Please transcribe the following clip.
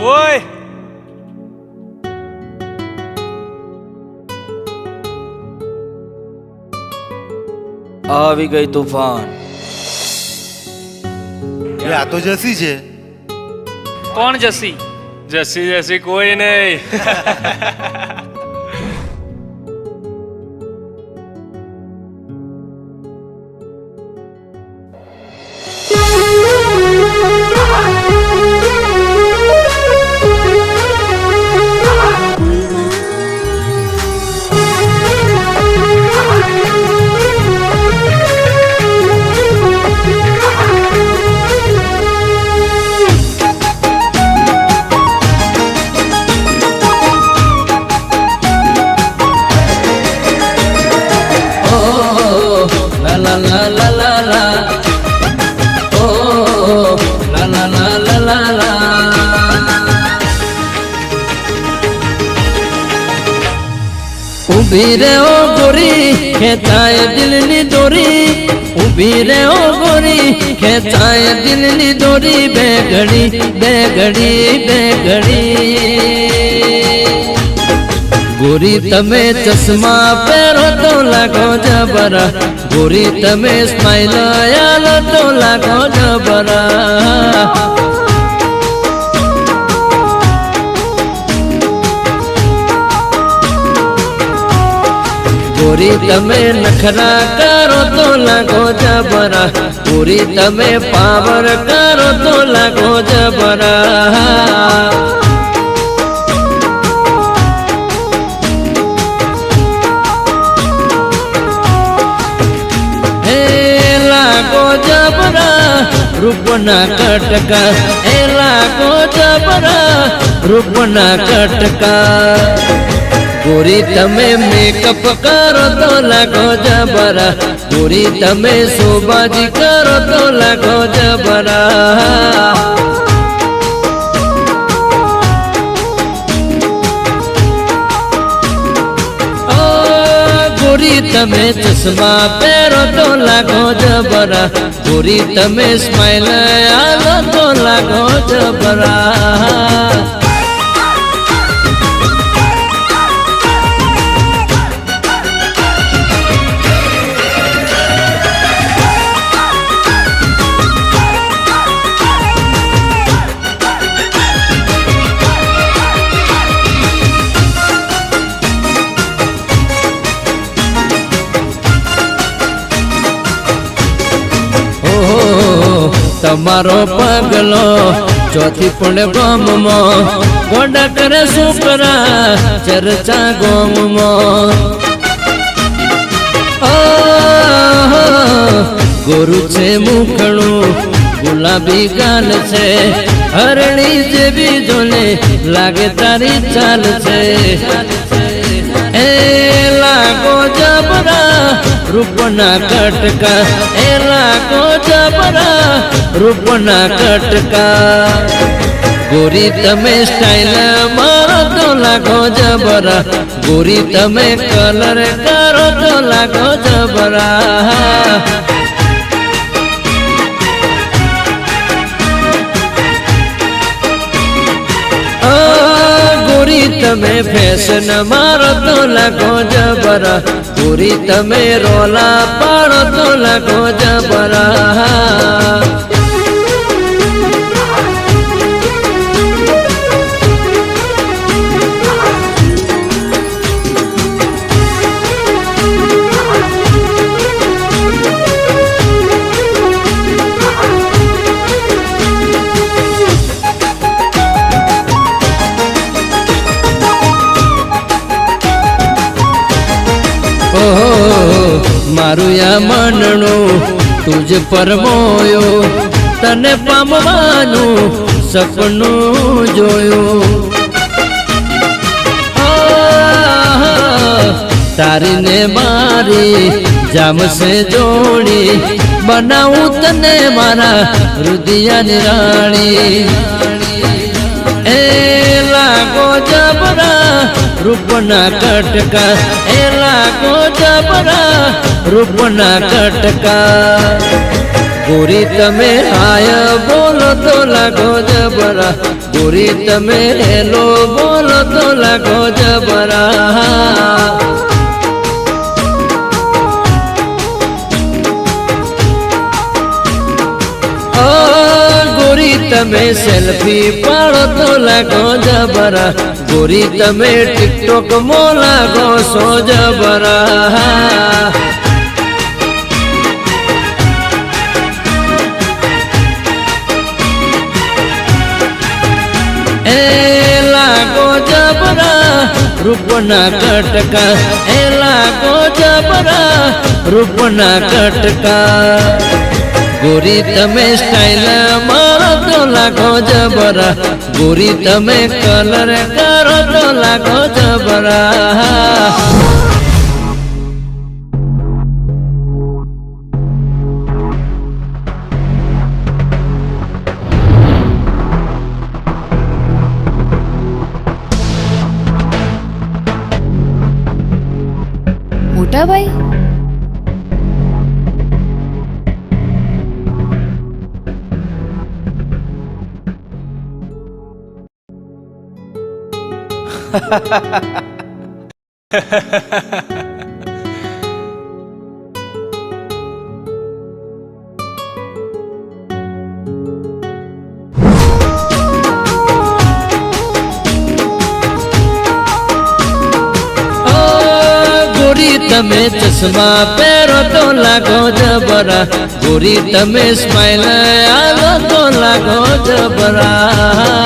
ઓય આવી ગઈ તુફાન. આ તો જસી છે. કોણ જસી? જસી જસી કોઈ નહીં. उभी रे ओ गोरी खेचाए दिलनी दोरी, उभी रे ओ गोरी खेचाए दिलनी दोरी, बेगड़ी बेगड़ी बेगड़ी। गोरी तमे चश्मा पहरो तो लागो जबरा, गोरी तमे स्माइल आलो तो लागो जबरा। गोरी तमे नखरा करो तो लागो जबरा, गोरी तमे पावर करो तो लागो जबरा। हे लागो जबरा रूपना कटका, हे लागो जबरा रूपना कटका। गोरी तमे मेकअप करो तो लागो जबरा, गोरी तमे शोबाजी करो तो लागो जबरा। गोरी तमे चश्मा पहरो तो लागो जबरा, गोरी तमे स्माइल आलो तो लागो जबरा। तमारो पगलो चौथी पुण्य गोम मो, गोडा करे सुपरा चर्चा गोम मो। गोरु छे मुखड़ू गुलाबी गाल छे, हरणी जेवी जोने लागे तारी चाल छे। ए लागो जबरा रूपना कटका, ए लागो जबरा रूपना कटका। गोरी तमे स्टाइल मारो तो लागो जबरा, गोरी तमे कलर करो तो लागो जबरा। गोरी तमे फैशन मारो तो लागो जबरा, गोरी तमे रोला पाड़ो तो लागो जबरा। मारू या मनणो तुझ पर मोयो, तने पामवानु सपनु जोयो। तारी ने मारी जाम से जोड़ी, बनाऊं तने मारा हृदय निराणी। ए लागो जबरा रूपना कटका, ए लागो जबरा रूपना कटका। ગોરી તમે હાય બોલો તો લાગો જબરા ગોરી તમે હેલો બોલો તો લાગો જબરા ગોરી તમે સેલ્ફી પાડો તો લાગો જબરા ગોરી તમે ટિકટોક મો લાગો સો જબરા લાગો જબરા રૂપના કટકા એ લાગો જબરા રૂપના કટકા ગોરી તમે સ્ટાઇલ મારો તો લાગો જબરા ગોરી તમે કલર કરો તો લાગો જબરા મોટા ભાઈ ગોરી તમે ચશ્મા પહેરો તો લાગો જબરા ગોરી તમે સ્માઈલ આલો તો લાગો જબરા